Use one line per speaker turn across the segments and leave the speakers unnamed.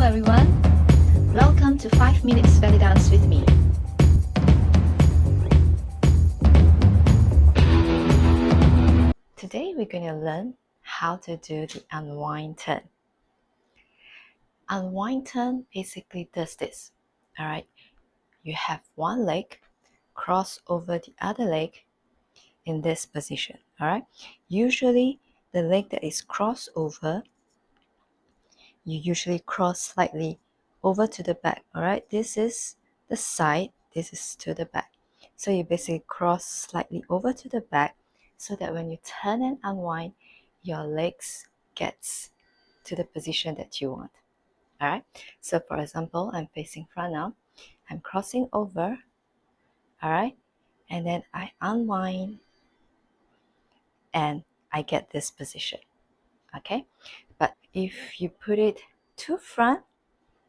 everyone, welcome to 5 Minutes Belly Dance with me. Today we're going to learn how to do the unwind turn. Unwind turn basically does this. Alright, you have one leg, cross over the other leg in this position. Alright, usually the leg that is crossed over, you usually cross slightly over to the back. Alright, this is the side, this is to the back. So you basically cross slightly over to the back so that when you turn and unwind, your legs gets to the position that you want. Alright, so for example, I'm facing front now, I'm crossing over, alright, and then I unwind and I get this position. Okay, but if you put it to front,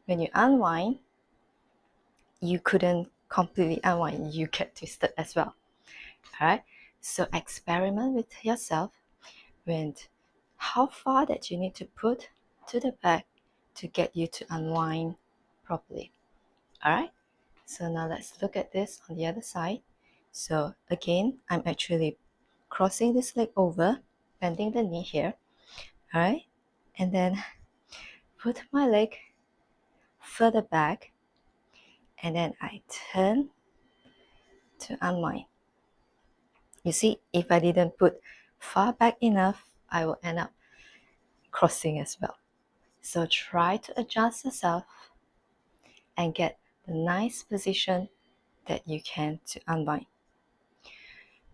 when you unwind, you couldn't completely unwind, you get twisted as well. Alright, so experiment with yourself with how far that you need to put to the back to get you to unwind properly. Alright, so now let's look at this on the other side. So again, I'm actually crossing this leg over, bending the knee here. Alright, and then put my leg further back, and then I turn to unwind. You see, if I didn't put far back enough, I will end up crossing as well. So try to adjust yourself and get the nice position that you can to unwind.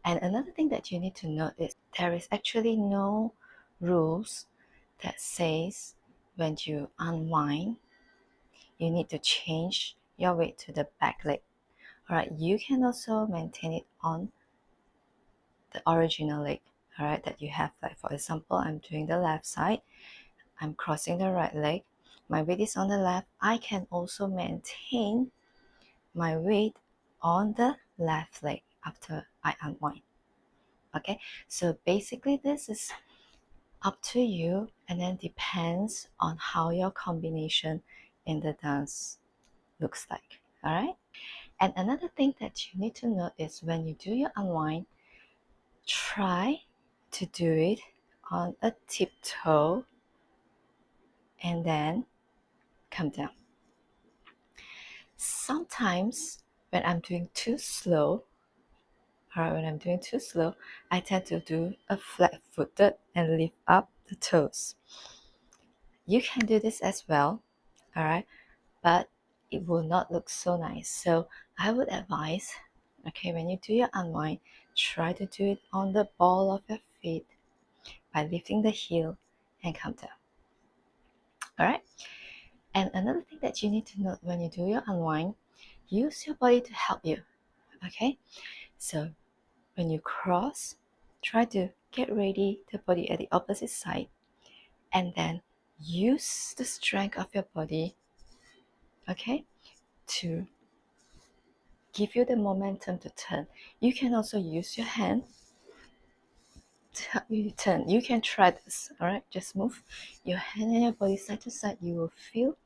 And another thing that you need to note is there is actually no rules that says when you unwind, you need to change your weight to the back leg. Alright, you can also maintain it on the original leg, alright, that you have. Like for example, I'm doing the left side, I'm crossing the right leg, my weight is on the left. I can also maintain my weight on the left leg after I unwind. Okay, so basically this is up to you, and then depends on how your combination in the dance looks like. Alright, and another thing that you need to know is when you do your unwind, try to do it on a tiptoe and then come down. Sometimes when I'm doing too slow, I tend to do a flat-footed and lift up the toes. You can do this as well, alright, but it will not look so nice. So I would advise, okay, when you do your unwind, try to do it on the ball of your feet by lifting the heel and come down. Alright, and another thing that you need to note when you do your unwind, use your body to help you. Okay, so when you cross, try to get ready the body at the opposite side, and then use the strength of your body, okay, to give you the momentum to turn. You can also use your hand to help you turn. You can try this. Alright, just move your hand and your body side to side. You will feel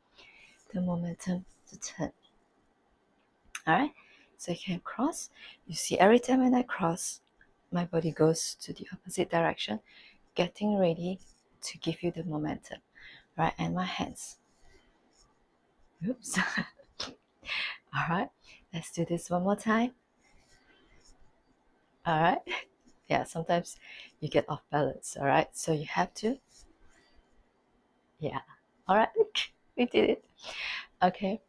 the momentum to turn. Alright, so you can cross. You see, every time when I cross, my body goes to the opposite direction, getting ready to give you the momentum. Right, and my hands. Oops. Alright, let's do this one more time. Alright, yeah, sometimes you get off balance. Alright, so you have to, yeah, alright, we did it. Okay,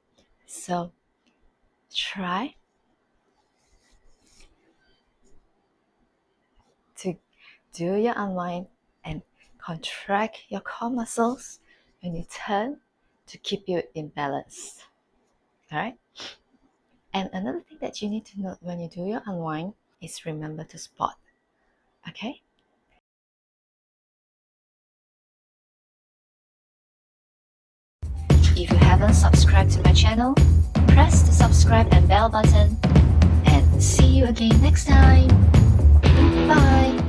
so try to do your unwind and contract your core muscles when you turn to keep you in balance. Alright, and another thing that you need to note when you do your unwind is remember to spot. Okay, if you haven't subscribed to my channel, press the subscribe and bell button, and see you again next time. Bye.